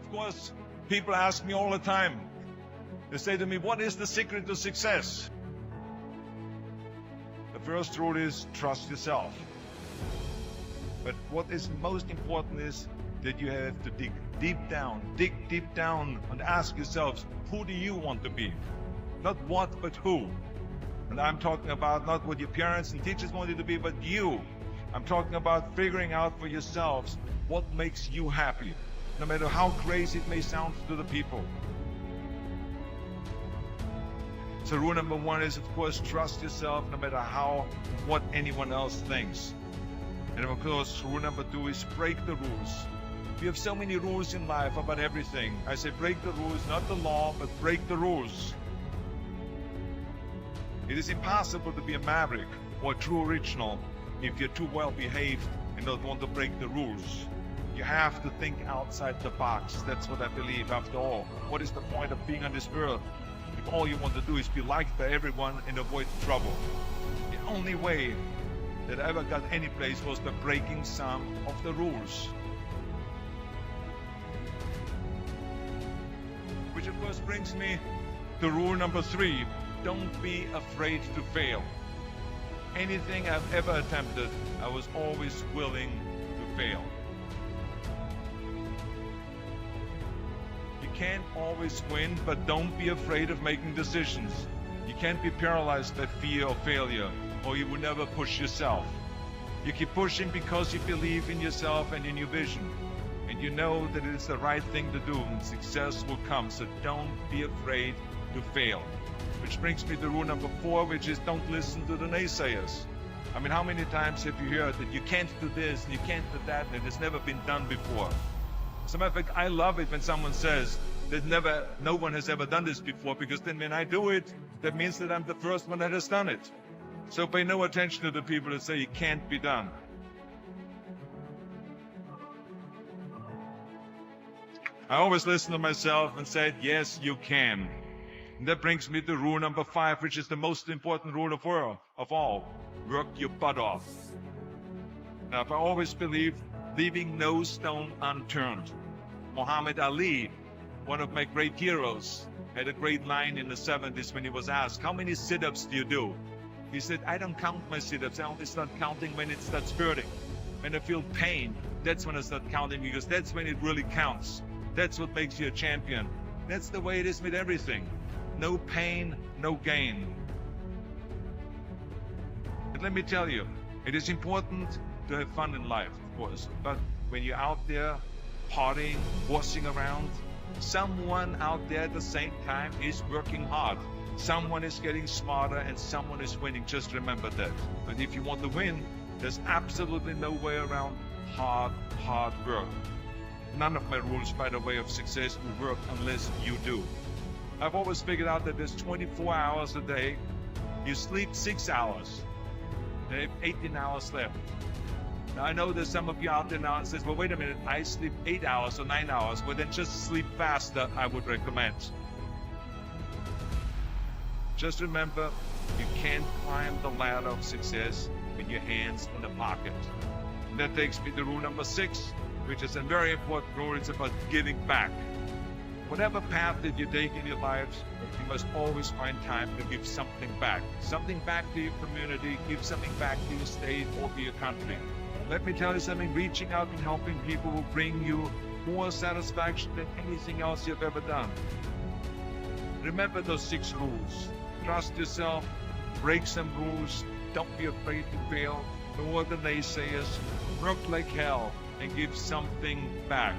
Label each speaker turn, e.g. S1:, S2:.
S1: Of course, people ask me all the time. They say to me, what is the secret to success? The first rule is trust yourself. But what is most important is that you have to dig deep down and ask yourselves, who do you want to be? Not what, but who. And I'm talking about not what your parents and teachers want you to be, but you. I'm talking about figuring out for yourselves what makes you happy, no matter how crazy it may sound to the people. So rule number one is, of course, trust yourself no matter what anyone else thinks. And of course, rule number two is break the rules. We have so many rules in life about everything. I say break the rules, not the law, but break the rules. It is impossible to be a maverick or a true original if you're too well behaved and don't want to break the rules. You have to think outside the box. That's what I believe. After all, what is the point of being on this earth if all you want to do is be liked by everyone and avoid trouble? The only way that I ever got any place was by breaking some of the rules. Which of course brings me to rule number three. Don't be afraid to fail. Anything I've ever attempted, I was always willing to fail. You can't always win, but don't be afraid of making decisions. You can't be paralyzed by fear of failure, or you will never push yourself. You keep pushing because you believe in yourself and in your vision. And you know that it is the right thing to do, and success will come. So don't be afraid to fail. Which brings me to rule number four, which is don't listen to the naysayers. I mean, how many times have you heard that you can't do this, and you can't do that, and it has never been done before? As a matter of fact, I love it when someone says that no one has ever done this before, because then when I do it, that means that I'm the first one that has done it. So pay no attention to the people that say it can't be done. I always listen to myself and said, yes, you can. And that brings me to rule number five, which is the most important rule of all. Work your butt off. Now, I always believe leaving no stone unturned. Muhammad Ali, one of my great heroes, had a great line in the 70s when he was asked, how many sit-ups do you do? He said, I don't count my sit-ups. I only start counting when it starts hurting. When I feel pain, that's when I start counting, because that's when it really counts. That's what makes you a champion. That's the way it is with everything. No pain, no gain. But let me tell you, it is important to have fun in life, of course. But when you're out there partying, horsing around, someone out there at the same time is working hard. Someone is getting smarter and someone is winning. Just remember that. And if you want to win, there's absolutely no way around hard work. None of my rules, by the way, of success will work unless you do. I've always figured out that there's 24 hours a day. You sleep 6 hours. They have 18 hours left. Now, I know there's some of you out there now and says, well, wait a minute, I sleep 8 hours or 9 hours. Well, then just sleep faster, I would recommend. Just remember, you can't climb the ladder of success with your hands in the pocket. And that takes me to rule number 6, which is a very important rule. It's about giving back. Whatever path that you take in your lives, you must always find time to give something back. Something back to your community, give something back to your state or to your country. Let me tell you something, reaching out and helping people will bring you more satisfaction than anything else you've ever done. Remember those 6 rules. Trust yourself, break some rules, don't be afraid to fail, ignore the naysayers, work like hell, and give something back.